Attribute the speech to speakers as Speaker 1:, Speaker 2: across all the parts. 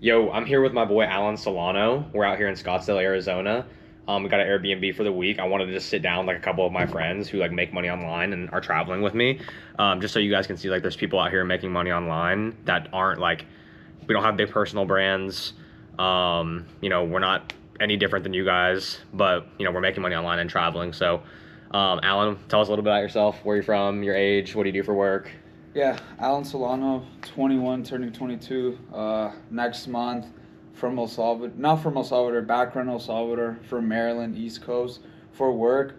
Speaker 1: Yo, I'm here with my boy Alan Solano. We're out here in Scottsdale, Arizona. We got an Airbnb for the week. I wanted to just sit down with like a couple of my friends who like make money online and are traveling with me, just so you guys can see like there's people out here making money online that aren't like we don't have big personal brands. We're not any different than you guys, but we're making money online and traveling. So, Alan, tell us a little bit about yourself. Where you're from, your age, what do you do for work?
Speaker 2: Yeah, Alan Solano, 21, turning 22 next month from El Salvador. Not from El Salvador, background El Salvador, from Maryland, East Coast for work.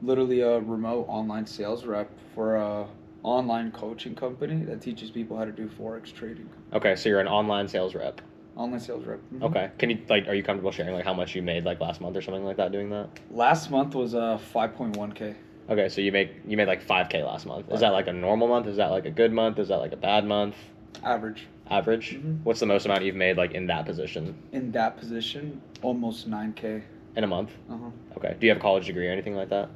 Speaker 2: Literally a remote online sales rep for a online coaching company that teaches people how to do forex trading.
Speaker 1: Okay, so you're an online sales rep.
Speaker 2: Online sales rep. Mm-hmm.
Speaker 1: Okay. Can you like are you comfortable sharing like how much you made like last month or something like that doing that?
Speaker 2: Last month was 5.1K.
Speaker 1: Okay, so you made like 5K last month. Is that like a normal month? Is that like a good month? Is that like a bad month?
Speaker 2: Average.
Speaker 1: Average?
Speaker 2: Mm-hmm.
Speaker 1: What's the most amount you've made like in that position?
Speaker 2: In that position, almost 9K.
Speaker 1: In a month?
Speaker 2: Uh-huh.
Speaker 1: Okay. Do you have a college degree or anything like that?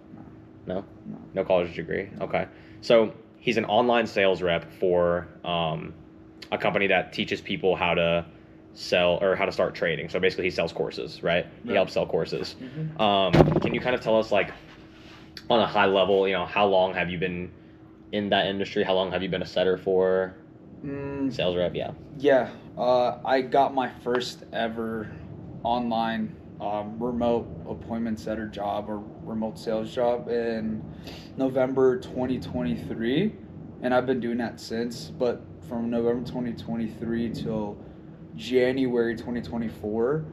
Speaker 1: No?
Speaker 2: No.
Speaker 1: No college degree. Okay. So he's an online sales rep for a company that teaches people how to sell or how to start trading. So basically he sells courses, right? He helps sell courses.
Speaker 2: Mm-hmm.
Speaker 1: Can you kind of tell us like on a high level, how long have you been in that industry? How long have you been a setter for? Sales rep, yeah.
Speaker 2: Yeah, I got my first ever online remote appointment setter job or remote sales job in November 2023, and I've been doing that since. But from November 2023 till January 2024,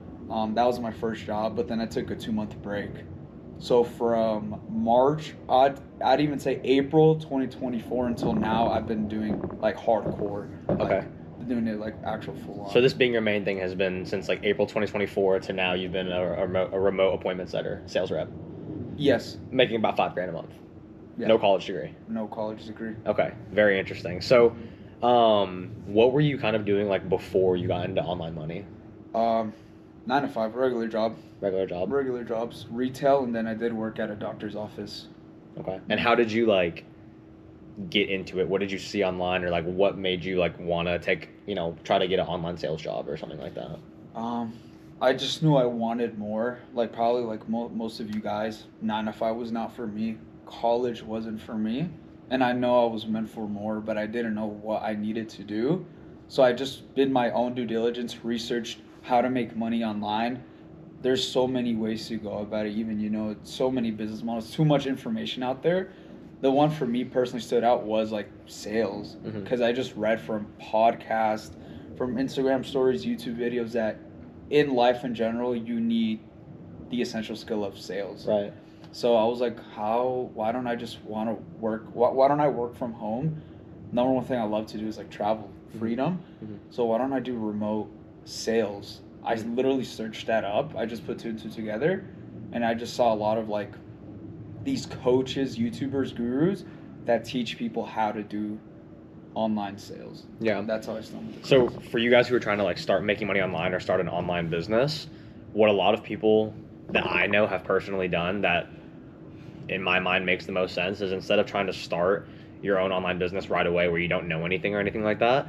Speaker 2: that was my first job. But then I took a 2 month break. So from March, I'd even say April 2024 until now, I've been doing like hardcore.
Speaker 1: Okay.
Speaker 2: Been doing it like actual full on.
Speaker 1: So this being your main thing has been since like April 2024 to now you've been a remote appointment setter, sales rep,
Speaker 2: Yes.
Speaker 1: making about $5,000 a month.
Speaker 2: Yeah.
Speaker 1: No college degree.
Speaker 2: No college degree.
Speaker 1: Okay, very interesting. So, what were you kind of doing like before you got into online money?
Speaker 2: 9 to 5, regular job.
Speaker 1: Regular job?
Speaker 2: Regular jobs, retail, and then I did work at a doctor's office.
Speaker 1: Okay. And how did you like get into it? What did you see online or like what made you like want to try to get an online sales job or something like that?
Speaker 2: I just knew I wanted more. Like probably like most of you guys, 9 to 5 was not for me. College wasn't for me, and I know I was meant for more, but I didn't know what I needed to do. So I just did my own due diligence, researched how to make money online. There's so many ways to go about it. Even so many business models, too much information out there. The one for me personally stood out was like sales, because I just read from podcasts, from Instagram stories, YouTube videos that in life in general you need the essential skill of sales.
Speaker 1: Right.
Speaker 2: So I was like, why don't I just want to work? Why don't I work from home? Number one thing I love to do is like travel, freedom. So why don't I do remote sales? I literally searched that up. I just put two and two together, and I just saw a lot of like these coaches, YouTubers, gurus that teach people how to do online sales.
Speaker 1: Yeah.
Speaker 2: That's how I stumbled.
Speaker 1: So for you guys who are trying to like start making money online or start an online business, what a lot of people that I know have personally done that in my mind makes the most sense is instead of trying to start your own online business right away where you don't know anything or anything like that,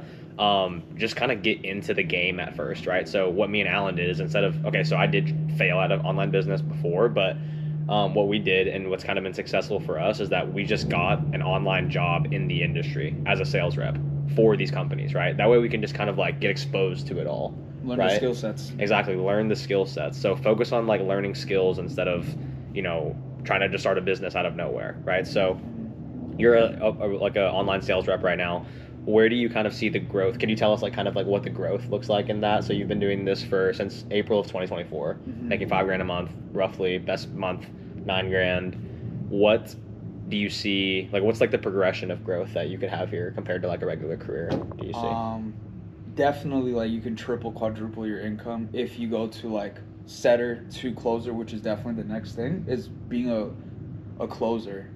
Speaker 1: just kind of get into the game at first, right? So what me and Alan did is so I did fail at an online business before, but what we did and what's kind of been successful for us is that we just got an online job in the industry as a sales rep for these companies, right? That way we can just kind of like get exposed to it all.
Speaker 2: Learn
Speaker 1: right?
Speaker 2: the skill sets.
Speaker 1: Exactly, learn the skill sets. So focus on like learning skills instead of, trying to just start a business out of nowhere, right? So you're like a online sales rep right now. Where do you kind of see the growth? Can you tell us like kind of like what the growth looks like in that? So you've been doing this since April of 2024, making $5,000 a month, roughly. Best month, $9,000. What do you see? Like, what's like the progression of growth that you could have here compared to like a regular career? Do you see?
Speaker 2: Definitely, like you can triple, quadruple your income if you go to like setter to closer, which is definitely the next thing. Is being a closer.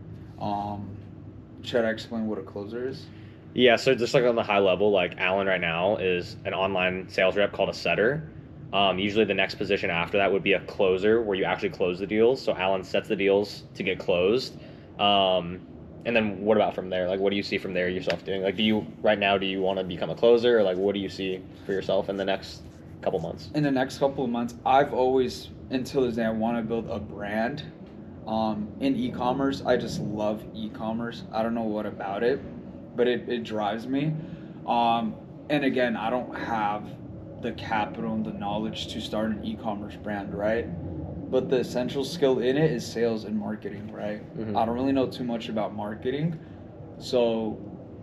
Speaker 2: Should I explain what a closer is?
Speaker 1: Yeah, so just like on the high level, like Alan right now is an online sales rep called a setter. Usually the next position after that would be a closer where you actually close the deals. So Alan sets the deals to get closed. And then what about from there? Like, what do you see from there yourself doing? Like, do you want to become a closer or like, what do you see for yourself in the next couple months?
Speaker 2: In the next couple of months, I've always, until this day, I want to build a brand in e-commerce. I just love e-commerce. I don't know what about it, but it drives me. And again, I don't have the capital and the knowledge to start an e-commerce brand, right? But the essential skill in it is sales and marketing, right?
Speaker 1: Mhm.
Speaker 2: I don't really know too much about marketing. So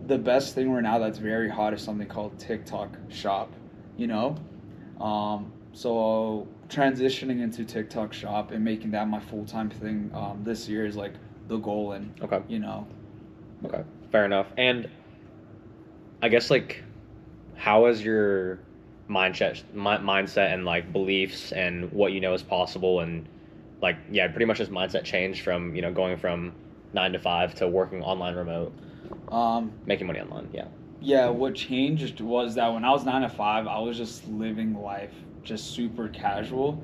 Speaker 2: the best thing right now that's very hot is something called TikTok Shop, you know? So transitioning into TikTok Shop and making that my full-time thing this year is like the goal, and
Speaker 1: Okay.
Speaker 2: you know.
Speaker 1: Okay. Fair enough. And I guess like, how has your mindset and like beliefs and what you know is possible and like yeah, pretty much his mindset changed from going from 9 to 5 to working online remote, making money online. Yeah.
Speaker 2: Yeah, what changed was that when I was 9 to 5, I was just living life just super casual.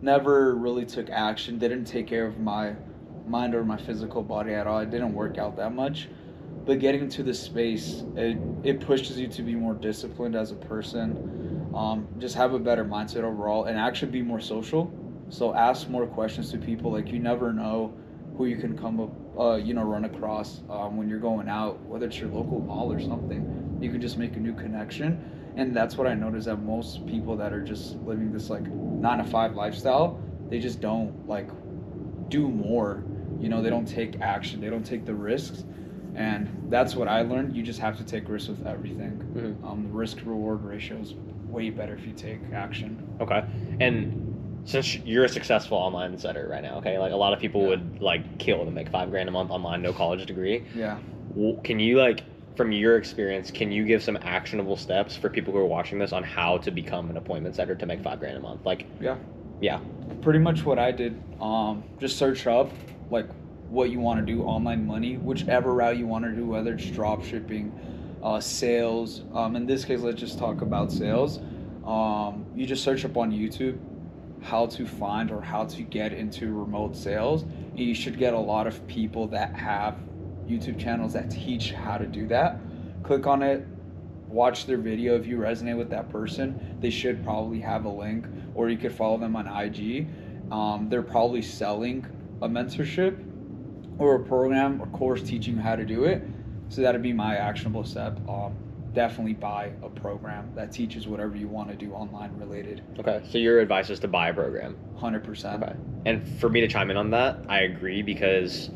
Speaker 2: Never really took action, didn't take care of my mind or my physical body at all. I didn't work out that much. But getting into this space, it pushes you to be more disciplined as a person, just have a better mindset overall, and actually be more social. So ask more questions to people. Like, you never know who you can come up, run across when you're going out, whether it's your local mall or something. You can just make a new connection, and that's what I noticed, that most people that are just living this like 9 to 5 lifestyle, they just don't like do more. They don't take action. They don't take the risks. And that's what I learned. You just have to take risks with everything. The risk reward ratio is way better if you take action.
Speaker 1: Okay. And since you're a successful online setter right now, okay, like a lot of people would like kill to make $5,000 a month online, no college degree.
Speaker 2: Yeah.
Speaker 1: Can you like, from your experience, can you give some actionable steps for people who are watching this on how to become an appointment setter to make $5,000 a month? Like, yeah.
Speaker 2: Pretty much what I did. Just search up like what you want to do, online money, whichever route you want to do, whether it's drop shipping, sales. In this case, let's just talk about sales. You just search up on YouTube how to find or how to get into remote sales. And you should get a lot of people that have YouTube channels that teach how to do that. Click on it, watch their video. If you resonate with that person, they should probably have a link, or you could follow them on IG. They're probably selling a mentorship or a program or course teaching you how to do it. So that'd be my actionable step. Definitely buy a program that teaches whatever you want to do online related.
Speaker 1: Okay, so your advice is to buy a program.
Speaker 2: 100%.
Speaker 1: Okay. And for me to chime in on that, I agree, because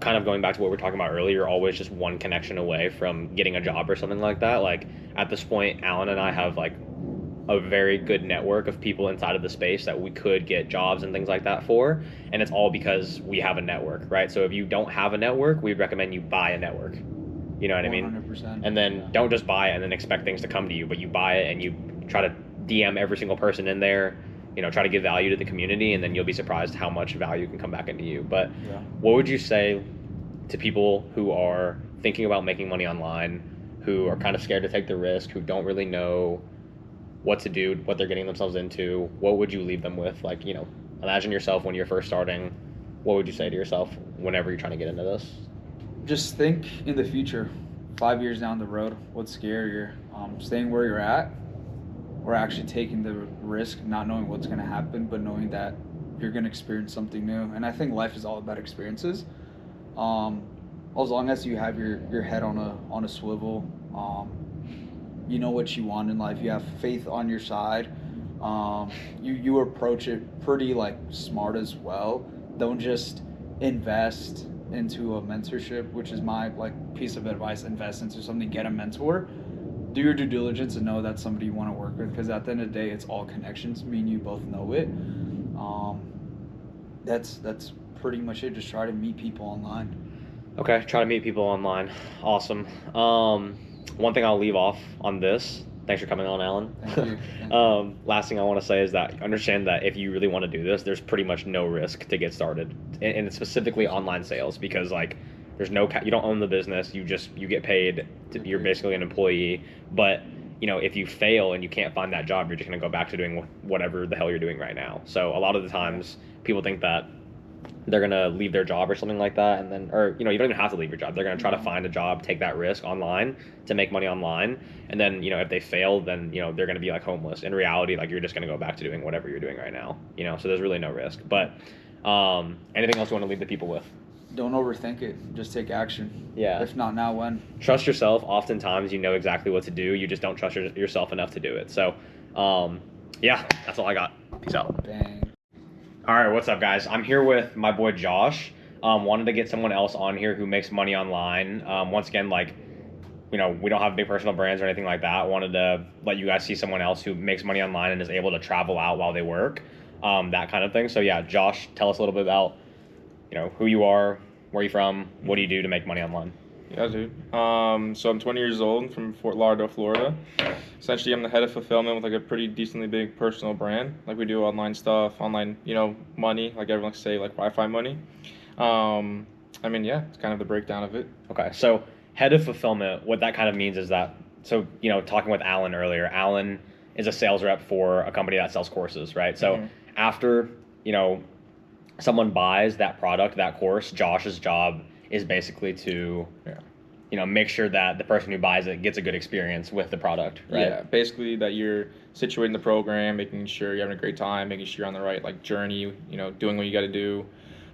Speaker 1: kind of going back to what we were talking about earlier, you're always just one connection away from getting a job or something like that. Like at this point, Alan and I have like a very good network of people inside of the space that we could get jobs and things like that for, and it's all because we have a network, right? So if you don't have a network, we'd recommend you buy a network. You know what I mean?
Speaker 2: 100%.
Speaker 1: And then don't just buy it and then expect things to come to you, but you buy it and you try to DM every single person in there, try to give value to the community, and then you'll be surprised how much value can come back into you. But what would you say to people who are thinking about making money online, who are kind of scared to take the risk, who don't really know what to do, what they're getting themselves into? What would you leave them with? Like, imagine yourself when you're first starting. What would you say to yourself whenever you're trying to get into this?
Speaker 2: Just think in the future, 5 years down the road. What's scarier? Staying where you're at, or actually taking the risk, not knowing what's going to happen, but knowing that you're going to experience something new. And I think life is all about experiences. As long as you have your head on a swivel, you know what you want in life, you have faith on your side, you approach it pretty like smart as well. Don't just invest into a mentorship, which is my like piece of advice. Invest into something, get a mentor, do your due diligence, and know that's somebody you want to work with, because at the end of the day, it's all connections. Me and you both know it. That's pretty much it. Just try to meet people online.
Speaker 1: Okay, try to meet people online. Awesome. One thing I'll leave off on this. Thanks for coming on, Alan.
Speaker 2: Thank you.
Speaker 1: Last thing I want to say is that understand that if you really want to do this, there's pretty much no risk to get started, and it's specifically online sales, because like there's no you don't own the business. You get paid. You're basically an employee. But if you fail and you can't find that job, you're just gonna go back to doing whatever the hell you're doing right now. So a lot of the times people think that they're gonna leave their job or something like that, and then, or you don't even have to leave your job. They're gonna try to find a job, take that risk online to make money online, and then if they fail, then they're gonna be like homeless. In reality, like you're just gonna go back to doing whatever you're doing right now. So there's really no risk. But anything else you want to leave the people with?
Speaker 2: Don't overthink it. Just take action.
Speaker 1: Yeah.
Speaker 2: If not now, when?
Speaker 1: Trust yourself. Oftentimes, you know exactly what to do. You just don't trust yourself enough to do it. So, yeah, that's all I got. Peace out.
Speaker 2: Bang.
Speaker 1: All right, what's up, guys? I'm here with my boy Josh. Wanted to get someone else on here who makes money online. Once again, like, we don't have big personal brands or anything like that. Wanted to let you guys see someone else who makes money online and is able to travel out while they work, that kind of thing. So yeah, Josh, tell us a little bit about, who you are, where you from, what do you do to make money online?
Speaker 3: Yeah, dude. So I'm 20 years old from Fort Lauderdale, Florida. Essentially, I'm the head of fulfillment with like a pretty decently big personal brand. Like we do online stuff, online, money, like everyone likes to say, like Wi-Fi money. Yeah, it's kind of the breakdown of it.
Speaker 1: Okay, so head of fulfillment, what that kind of means is that, so, talking with Alan earlier, Alan is a sales rep for a company that sells courses, right? So after, someone buys that product, that course, Josh's job is basically to, make sure that the person who buys it gets a good experience with the product, right?
Speaker 3: Yeah, basically that you're situating the program, making sure you're having a great time, making sure you're on the right like journey, doing what you got to do.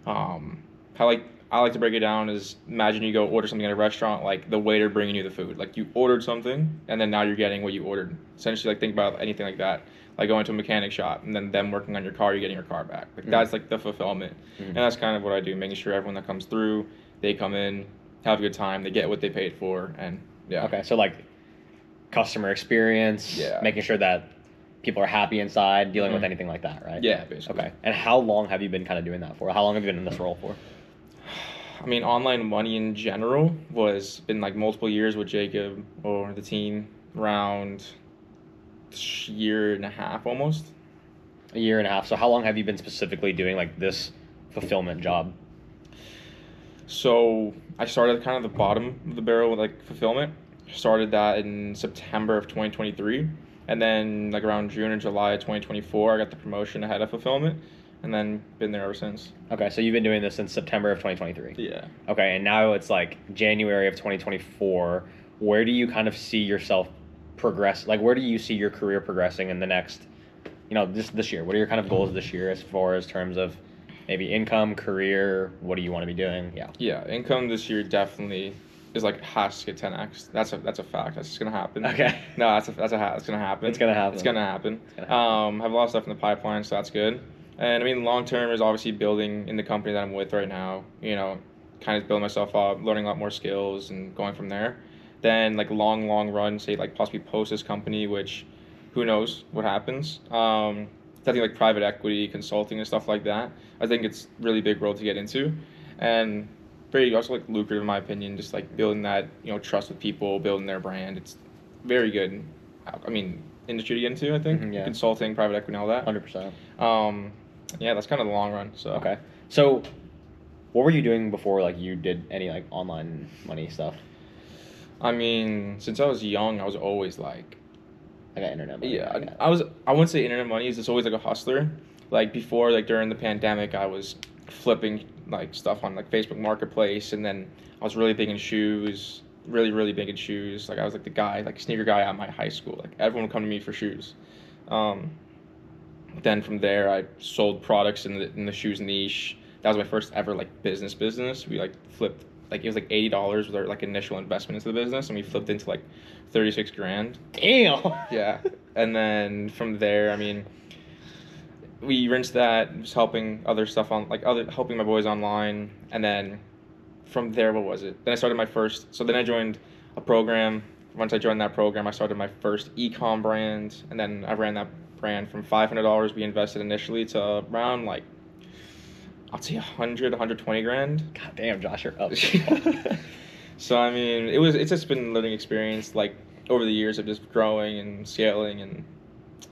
Speaker 3: I like to break it down as, imagine you go order something at a restaurant, like the waiter bringing you the food. Like you ordered something and then now you're getting what you ordered. Essentially, like think about anything like that. Like going to a mechanic shop and then them working on your car, you're getting your car back. Like that's like the fulfillment. And that's kind of what I do, making sure everyone that comes through, they come in, have a good time, they get what they paid for, and yeah.
Speaker 1: Okay, so like customer experience, making sure that people are happy inside, dealing with anything like that, right?
Speaker 3: Yeah, basically.
Speaker 1: Okay, and how long have you been kind of doing that for? How long have you been in this role for?
Speaker 3: I mean, online money in general was been like multiple years with Jacob or the team, around year and a half almost.
Speaker 1: A year and a half. So how long have you been specifically doing like this fulfillment job?
Speaker 3: So I started kind of the bottom of the barrel with like fulfillment. Started that in September of 2023, and then like around June or July of 2024, I got the promotion ahead of fulfillment, and then been there ever since.
Speaker 1: Okay, so you've been doing this since September of 2023.
Speaker 3: Yeah.
Speaker 1: Okay, and now it's like January of 2024. Where do you kind of see yourself progress? Like, where do you see your career progressing in the next, this year? What are your kind of goals this year as far as terms of maybe income, career? What do you want to be doing? Yeah.
Speaker 3: Yeah, income this year definitely is like has to get 10x. That's a fact. That's just gonna happen.
Speaker 1: Okay.
Speaker 3: No, that's gonna happen.
Speaker 1: It's gonna happen.
Speaker 3: It's gonna happen. Have a lot of stuff in the pipeline, so that's good. And I mean, long term is obviously building in the company that I'm with right now. Kind of building myself up, learning a lot more skills, and going from there. Then like long run, say like possibly post this company, which who knows what happens. Definitely like private equity, consulting and stuff like that. I think it's really big role to get into, and very also like lucrative in my opinion. Just like building that trust with people, building their brand. It's very good. I mean, industry to get into. I think consulting, private equity, and all that.
Speaker 1: 100%.
Speaker 3: Yeah, that's kind of the long run. So
Speaker 1: okay. So, what were you doing before like you did any like online money stuff?
Speaker 3: I mean, since I was young, I was always like,
Speaker 1: I got internet money.
Speaker 3: Yeah, I wouldn't say internet money is just always like a hustler. Like before, like during the pandemic, I was flipping like stuff on like Facebook Marketplace, and then I was really big in shoes, really big in shoes. Like I was like the guy, like sneaker guy at my high school. Like everyone would come to me for shoes. Then from there, I sold products in the shoes niche. That was my first ever like business. We like flipped, like it was like $80 with our like initial investment into the business, and we flipped into like 36 grand.
Speaker 1: Damn.
Speaker 3: Yeah. And then from there, I mean, we rinsed that, just helping other stuff on helping my boys online, and then from there, what was it? Then I started then I joined a program. Once I joined that program, I started my first e-com brand, and then I ran that brand from $500 we invested initially to around like, I'll say 120 grand.
Speaker 1: God damn, Josh, you're up.
Speaker 3: So I mean, it's just been a learning experience like over the years of just growing and scaling, and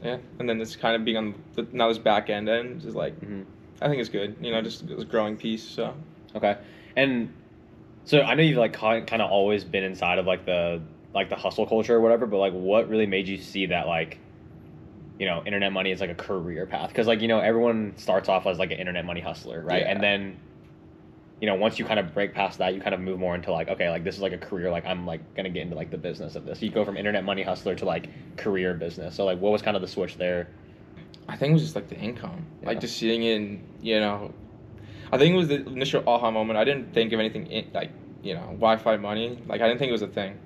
Speaker 3: yeah, and then this kind of being on now this back end is like, I think it's good, just this growing piece. So
Speaker 1: okay, and so I know you've like kind of always been inside of like the hustle culture or whatever, but like what really made you see that like you know, internet money is like a career path, because like, you know, everyone starts off as like an internet money hustler, right?
Speaker 3: Yeah.
Speaker 1: And then, you know, once you kind of break past that, you kind of move more into like, okay, like this is like a career, like I'm like gonna get into like the business of this. You go from internet money hustler to like career business. So like, what was kind of the switch there?
Speaker 3: I think it was just like the income,
Speaker 1: Yeah.
Speaker 3: like just seeing in, you know, I think it was the initial aha moment. I didn't think of anything like, you know, Wi-Fi money. Like I didn't think it was a thing.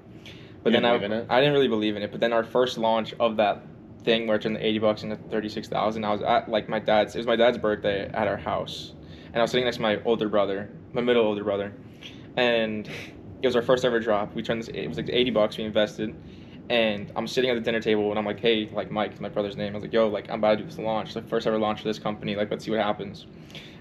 Speaker 3: But
Speaker 1: You
Speaker 3: then
Speaker 1: didn't believe in it?
Speaker 3: I didn't really believe in it. But then our first launch of that thing where it turned the $80 into 36,000. I was at like my dad's. It was my dad's birthday at our house, and I was sitting next to my older brother, my middle older brother, and it was our first ever drop. We turned this. It was like $80 we invested, and I'm sitting at the dinner table and I'm like, hey, like Mike, my brother's name. I was like, yo, like I'm about to do this launch, like first ever launch for this company. Like let's see what happens.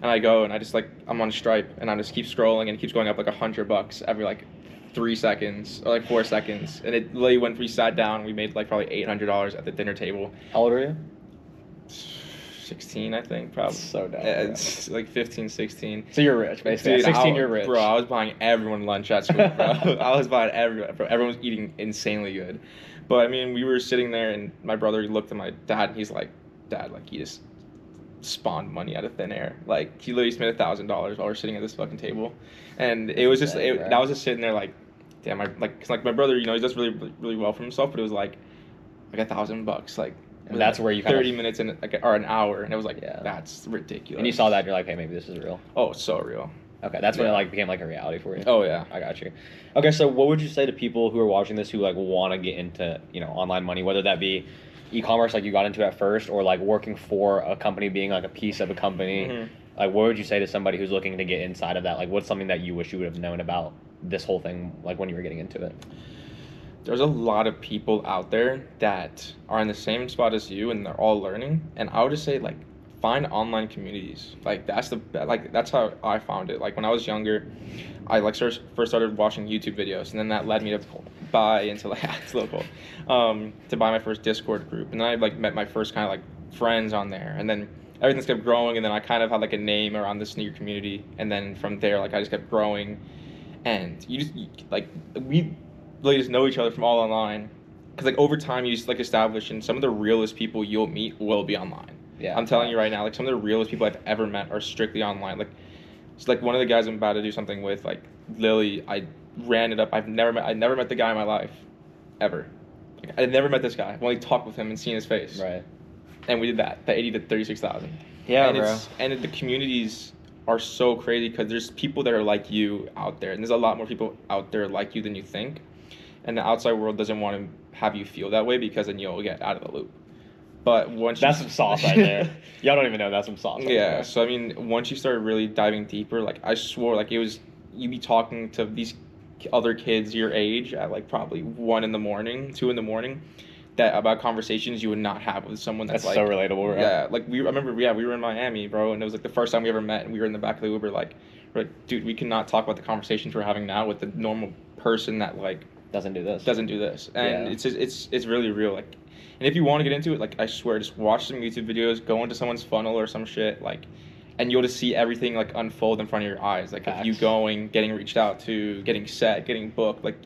Speaker 3: And I go and I just like I'm on Stripe and I just keep scrolling and it keeps going up like $100 every like 3 seconds or like 4 seconds, and it literally when we sat down we made like probably $800 at the dinner table.
Speaker 1: How old are you?
Speaker 3: 16, I think, probably.
Speaker 1: So dumb.
Speaker 3: Yeah,
Speaker 1: bro.
Speaker 3: it's like 15, 16.
Speaker 1: So you're rich, basically.
Speaker 3: Dude,
Speaker 1: At 16,
Speaker 3: I-
Speaker 1: you're rich.
Speaker 3: Bro, I was buying everyone lunch at school, bro. I was buying everyone. Bro, everyone was eating insanely good. But I mean, we were sitting there, and my brother looked at my dad, and he's like, "Dad, like he just spawned money out of thin air. Like he literally spent $1,000 while we're sitting at this fucking table." And it was just,
Speaker 1: Insane, bro.
Speaker 3: that was just sitting there like, damn, cause like my brother, you know, he does really well for himself, but it was like $1,000, like.
Speaker 1: And that's where you kind
Speaker 3: 30
Speaker 1: of,
Speaker 3: minutes in like or an hour, and it was like,
Speaker 1: Yeah.
Speaker 3: that's ridiculous.
Speaker 1: and you saw that, and you're like, hey, maybe this is real.
Speaker 3: Oh, it's so real.
Speaker 1: Okay, that's when it
Speaker 3: Yeah.
Speaker 1: like became like a reality for you.
Speaker 3: Oh yeah.
Speaker 1: I got you. Okay, so what would you say to people who are watching this who like want to get into, you know, online money, whether that be e-commerce like you got into at first, or like working for a company, being like a piece of a company?
Speaker 3: Mhm.
Speaker 1: Like, what would you say to somebody who's looking to get inside of that? Like, what's something that you wish you would have known about this whole thing, like when you were getting into it?
Speaker 3: There's a lot of people out there that are in the same spot as you and they're all learning, and I would just say like find online communities. Like that's that's how I found it. Like when I was younger, I like first started watching YouTube videos, and then that led me to buy into like it's local, to buy my first Discord group, and then I like met my first kind of like friends on there, and then everything's kept growing, and then I kind of had like a name around this new community, and then from there like I just kept growing, and like we really just know each other from all online, because like over time you just like establish, and some of the realest people you'll meet will be online.
Speaker 1: Yeah,
Speaker 3: I'm telling you right now, like some of the realest people I've ever met are strictly online. Like it's like one of the guys I'm about to do something with, like Lily, I ran it up. I never met the guy in my life ever. Like I never met this guy. I've only talked with him and seen his face.
Speaker 1: Right.
Speaker 3: And we did that, the 80 to 36,000.
Speaker 1: Yeah,
Speaker 3: and
Speaker 1: bro.
Speaker 3: And the communities are so crazy because there's people that are like you out there, and there's a lot more people out there like you than you think. And the outside world doesn't want to have you feel that way, because then you'll get out of the loop. But once
Speaker 1: That's some sauce right there. Y'all don't even know that's some sauce. Right
Speaker 3: yeah,
Speaker 1: there.
Speaker 3: so I mean, once you start really diving deeper, like I swore, like it was, you'd be talking to these other kids your age at like probably 1 in the morning, 2 in the morning, that about conversations you would not have with someone that's,
Speaker 1: That's
Speaker 3: like
Speaker 1: so relatable, bro.
Speaker 3: yeah, like I remember, we were in Miami, bro, and it was like the first time we ever met, and we were in the back of the Uber, like, we're like, dude, we cannot talk about the conversations we're having now with the normal person that like
Speaker 1: Doesn't do this.
Speaker 3: doesn't do this, and
Speaker 1: Yeah.
Speaker 3: it's really real, like, and if you want to get into it, like I swear, just watch some YouTube videos, go into someone's funnel or some shit, like, and you'll just see everything like unfold in front of your eyes, like if you
Speaker 1: Facts.
Speaker 3: going, getting reached out to, getting set, getting booked, like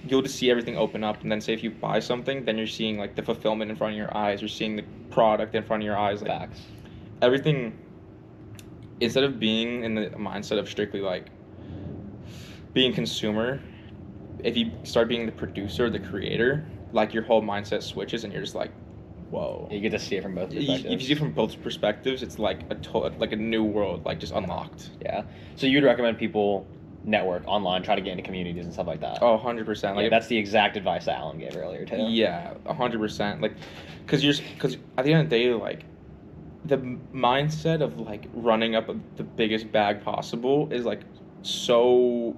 Speaker 3: you'll just see everything open up, and then say if you buy something, then you're seeing like the fulfillment in front of your eyes, you're seeing the product in front of your eyes, like
Speaker 1: Facts.
Speaker 3: everything. Instead of being in the mindset of strictly like being consumer, if you start being the producer, the creator, like your whole mindset switches, and you're just like, whoa.
Speaker 1: You get to see it from both
Speaker 3: If
Speaker 1: perspectives.
Speaker 3: you see it from both perspectives, it's like like a new world, like just unlocked.
Speaker 1: Yeah. So you'd recommend people network online, try to get into communities and stuff like that.
Speaker 3: Oh, 100%.
Speaker 1: Yeah,
Speaker 3: Like
Speaker 1: that's the exact advice that Alan gave earlier too.
Speaker 3: yeah, 100%. Like, because at the end of the day, like, the mindset of like running up the biggest bag possible is like so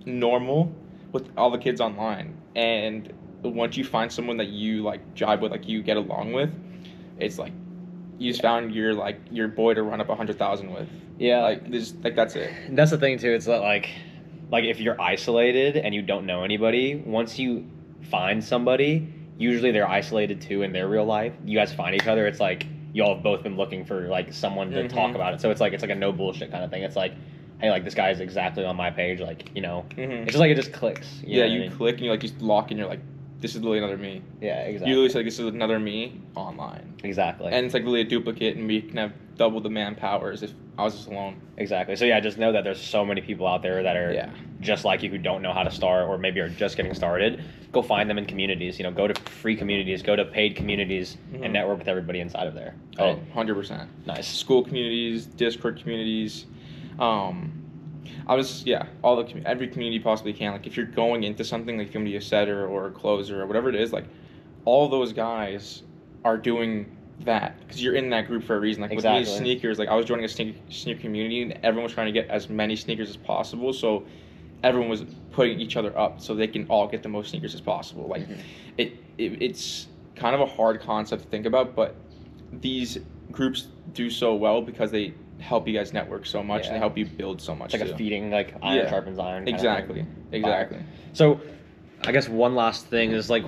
Speaker 3: normal with all the kids online, and once you find someone that you like jive with, like you get along with, it's like you just found your boy to run up 100,000 with.
Speaker 1: Yeah.
Speaker 3: Like this, like that's it.
Speaker 1: That's the thing too. It's that like if you're isolated and you don't know anybody, once you find somebody, usually they're isolated too in their real life. You guys find each other. It's like y'all have both been looking for like someone to talk about it. So it's like a no bullshit kind of thing. It's like, hey, like this guy is exactly on my page. Like, you know,
Speaker 3: Mm-hmm.
Speaker 1: it's just like it just clicks. You know
Speaker 3: Yeah,
Speaker 1: what I
Speaker 3: you
Speaker 1: mean?
Speaker 3: click and you like just lock in. You're like, this is literally another me.
Speaker 1: Yeah,
Speaker 3: You
Speaker 1: exactly.
Speaker 3: literally say, like, this is another me online.
Speaker 1: Exactly.
Speaker 3: And it's like literally a duplicate, and we can have double the manpower as if I was just alone.
Speaker 1: Exactly. So yeah, just know that there's so many people out there that are
Speaker 3: Yeah.
Speaker 1: just like you who don't know how to start or maybe are just getting started. Go find them in communities. You know, go to free communities, go to paid communities,
Speaker 3: Mhm.
Speaker 1: and network with everybody inside of there.
Speaker 3: Oh,
Speaker 1: Right?
Speaker 3: 100%.
Speaker 1: Nice.
Speaker 3: School communities, Discord communities. Every community you possibly can. Like if you're going into something, like if you want to be a setter or a closer or whatever it is, like all those guys are doing that because you're in that group for a reason. Like with me,
Speaker 1: Exactly.
Speaker 3: sneakers, like I was joining a sneaker community and everyone was trying to get as many sneakers as possible. So everyone was putting each other up so they can all get the most sneakers as possible. Like
Speaker 1: Mhm.
Speaker 3: it's kind of a hard concept to think about, but these groups do so well because they help you guys network so much and
Speaker 1: Yeah.
Speaker 3: they help you build so much
Speaker 1: It's like
Speaker 3: too.
Speaker 1: a feeding, like iron
Speaker 3: Yeah.
Speaker 1: sharpens iron. Kind
Speaker 3: Exactly.
Speaker 1: Of thing.
Speaker 3: Exactly.
Speaker 1: So, I guess one last thing is like,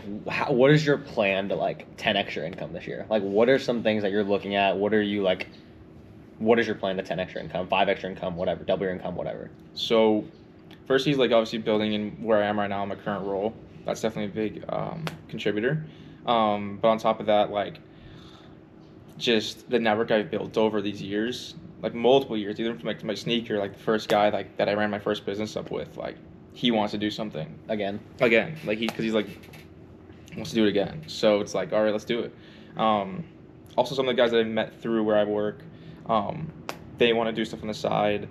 Speaker 1: what is your plan to like 10 extra income this year? Like, what are some things that you're looking at? What are you like? What is your plan to 10 extra income, 5 extra income, whatever, double your income, whatever?
Speaker 3: So, first he's like obviously building in where I am right now in my current role. That's definitely a big contributor. But on top of that, like just the network I've built over these years, like multiple years, even from like my sneaker, like the first guy like that I ran my first business up with, like he wants to do something
Speaker 1: Again,
Speaker 3: again, like because he's like wants to do it again. So it's like, all right, let's do it. Also, some of the guys that I met through where I work, they want to do stuff on the side.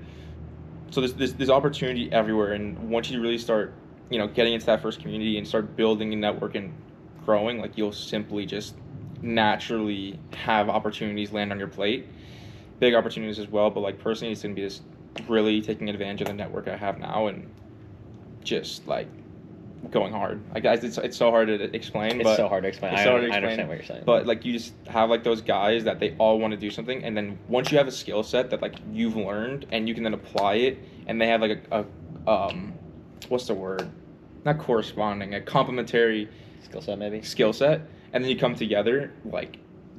Speaker 3: So there's opportunity everywhere, and once you really start, getting into that first community and start building a network and growing, like you'll simply just naturally have opportunities land on your plate, big opportunities as well. But like personally, it's gonna be just really taking advantage of the network I have now and just like going hard. Like guys, it's so hard to explain.
Speaker 1: it's
Speaker 3: but
Speaker 1: so hard to explain.
Speaker 3: it's so hard to
Speaker 1: I
Speaker 3: explain,
Speaker 1: understand what you're saying.
Speaker 3: But like you just have like those guys that they all want to do something, and then once you have a skill set that like you've learned and you can then apply it, and they have like a what's the word? Not corresponding, a complementary
Speaker 1: skill set, maybe.
Speaker 3: skill set, and then you come together, like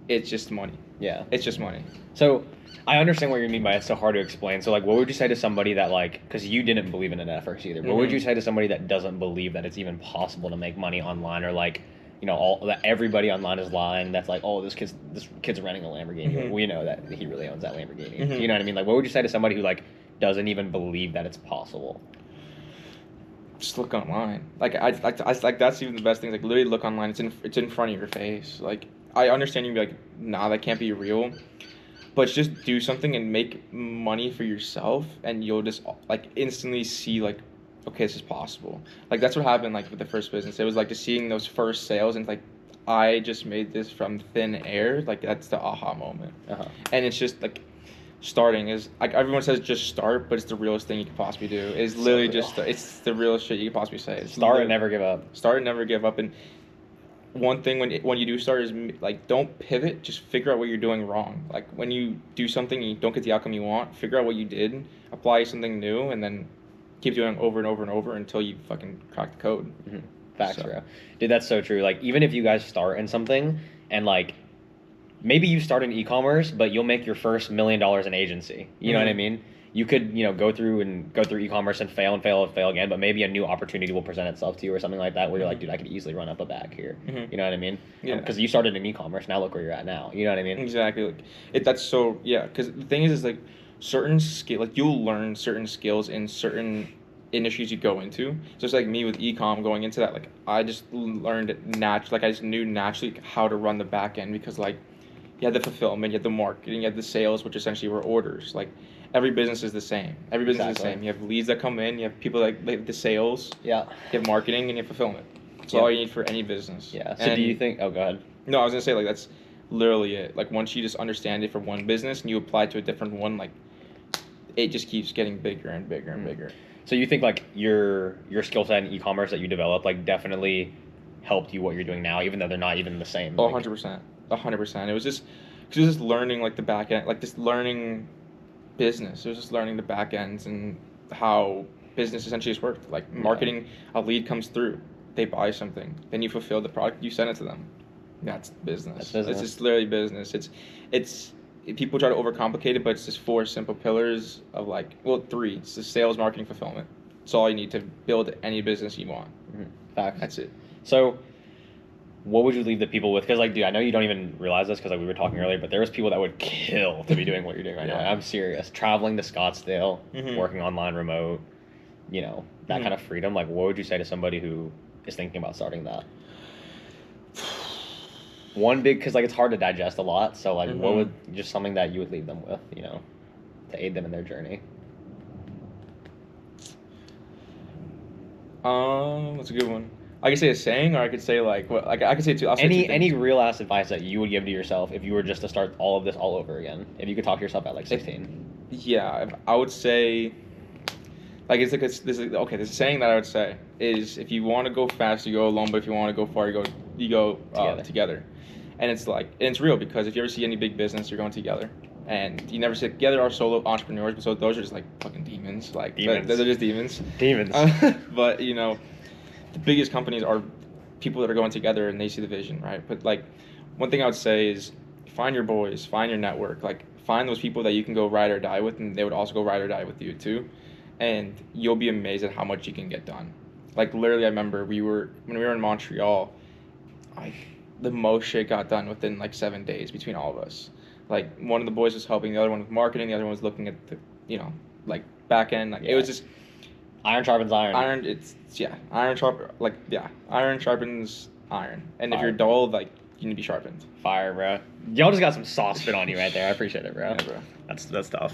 Speaker 3: it's just money.
Speaker 1: Yeah.
Speaker 3: It's just money.
Speaker 1: So I understand what you mean by it's so hard to explain. So like, what would you say to somebody that like, because you didn't believe in it at first either. What would
Speaker 3: Mhm.
Speaker 1: you say to somebody that doesn't believe that it's even possible to make money online, or like, all that everybody online is lying? That's like, oh, this kid's renting a Lamborghini.
Speaker 3: Mhm.
Speaker 1: We know that he really owns that Lamborghini.
Speaker 3: Mhm.
Speaker 1: You know what I mean? Like, what would you say to somebody who like doesn't even believe that it's possible?
Speaker 3: Just look online. Like I like that's even the best thing. Like literally look online. It's in front of your face. Like I understand you'd be like, nah, that can't be real. But just do something and make money for yourself, and you'll just like instantly see like, okay, this is possible. Like that's what happened like with the first business. It was like just seeing those first sales and like, I just made this from thin air. Like that's the aha moment.
Speaker 1: Uh-huh.
Speaker 3: And it's just like starting is like everyone says just start, but it's the realest thing you can possibly do. It's
Speaker 1: So
Speaker 3: literally
Speaker 1: real.
Speaker 3: just it's the realest shit you can possibly say. It's
Speaker 1: Start and
Speaker 3: literally-
Speaker 1: never give up.
Speaker 3: Start and never give up. And one thing when you do start is like don't pivot. Just figure out what you're doing wrong. Like when you do something and you don't get the outcome you want, figure out what you did, apply something new, and then keep doing it over and over and over until you fucking crack the code.
Speaker 1: Mm-hmm. Facts,
Speaker 3: So.
Speaker 1: bro. Dude, that's so true. Like, even if you guys start in something and like maybe you start in e-commerce, but you'll make your first $1 million in agency. You know what I
Speaker 3: Mhm.
Speaker 1: mean? You could, go through e-commerce and fail again, but maybe a new opportunity will present itself to you or something like that where you're like, dude, I could easily run up a bag here.
Speaker 3: Mhm.
Speaker 1: You know what I mean?
Speaker 3: Yeah.
Speaker 1: Because you started in e-commerce, now look where you're at now. You know what I mean?
Speaker 3: Exactly. Like that's so yeah. Because the thing is like certain skill like you'll learn certain skills in certain industries you go into. Just like me with e-com going into that, like I just learned it naturally. Like I just knew naturally how to run the back end because like you had the fulfillment, you had the marketing, you had the sales, which essentially were orders. Like every business is the same. Every business is the
Speaker 1: Exactly.
Speaker 3: same. You have leads that come in. You have people like the sales.
Speaker 1: Yeah.
Speaker 3: You have marketing and you have fulfillment. That's
Speaker 1: Yeah.
Speaker 3: all you need for any business.
Speaker 1: Yeah. So
Speaker 3: And-
Speaker 1: do you think, oh, go ahead.
Speaker 3: No, I was gonna say like that's literally it. Like once you just understand it for one business and you apply it to a different one, like it just keeps getting bigger and bigger and bigger.
Speaker 1: So you think like your skill set in e-commerce that you developed like definitely helped you what you're doing now, even though they're not even the same?
Speaker 3: Oh,
Speaker 1: Like,
Speaker 3: 100%. 100%. It was just, cause it was just learning like the back end, like just learning business. It was just learning the back ends and how business essentially just worked. Like marketing, a lead comes through, they buy something, then you fulfill the product, you send it to them. That's business.
Speaker 1: That's business.
Speaker 3: It's just literally business. It's people try to overcomplicate it, but it's just 4 simple pillars of like, well, 3. It's the sales, marketing, fulfillment. It's all you need to build any business you want.
Speaker 1: Facts.
Speaker 3: That's it.
Speaker 1: So what would you leave the people with? Because, like, dude, I know you don't even realize this because, like, we were talking earlier, but there was people that would kill to be doing what you're doing right now.
Speaker 3: Yeah.
Speaker 1: I'm serious. Traveling to Scottsdale,
Speaker 3: Mhm.
Speaker 1: working online remote, you know, that
Speaker 3: Mhm.
Speaker 1: kind of freedom. Like, what would you say to somebody who is thinking about starting that? One big, because, like, it's hard to digest a lot. So, like, what
Speaker 3: Mhm.
Speaker 1: would, just something that you would leave them with, you know, to aid them in their journey?
Speaker 3: That's a good one. I could say a saying, or I could say like what? Like I could say two. I'll say two
Speaker 1: Any
Speaker 3: things.
Speaker 1: real ass advice that you would give to yourself if you were just to start all of this all over again? If you could talk to yourself at like 16.
Speaker 3: Yeah, I would say, like it's like this is okay. There's a saying that I would say is if you want to go fast, you go alone, but if you want to go far, you go together. And it's like and it's real because if you ever see any big business, you're going together. And you never sit together are solo entrepreneurs, but so those are just like fucking demons. Like
Speaker 1: Demons.
Speaker 3: they're just demons.
Speaker 1: Demons.
Speaker 3: But you know, the biggest companies are people that are going together and they see the vision, right? But like one thing I would say is find your boys, find your network, like find those people that you can go ride or die with, and they would also go ride or die with you too, and you'll be amazed at how much you can get done. Like literally, I remember when we were in Montreal, the most shit got done within like 7 days between all of us. Like one of the boys was helping, the other one with marketing, the other one was looking at the, like back end. Like it was just
Speaker 1: Iron sharpens iron.
Speaker 3: Iron sharpens iron. And if
Speaker 1: Fire.
Speaker 3: you're dull, like you need to be sharpened.
Speaker 1: Fire, bro. Y'all just got some sauce spit on you right there. I appreciate it, bro.
Speaker 3: Yeah, bro.
Speaker 1: That's tough.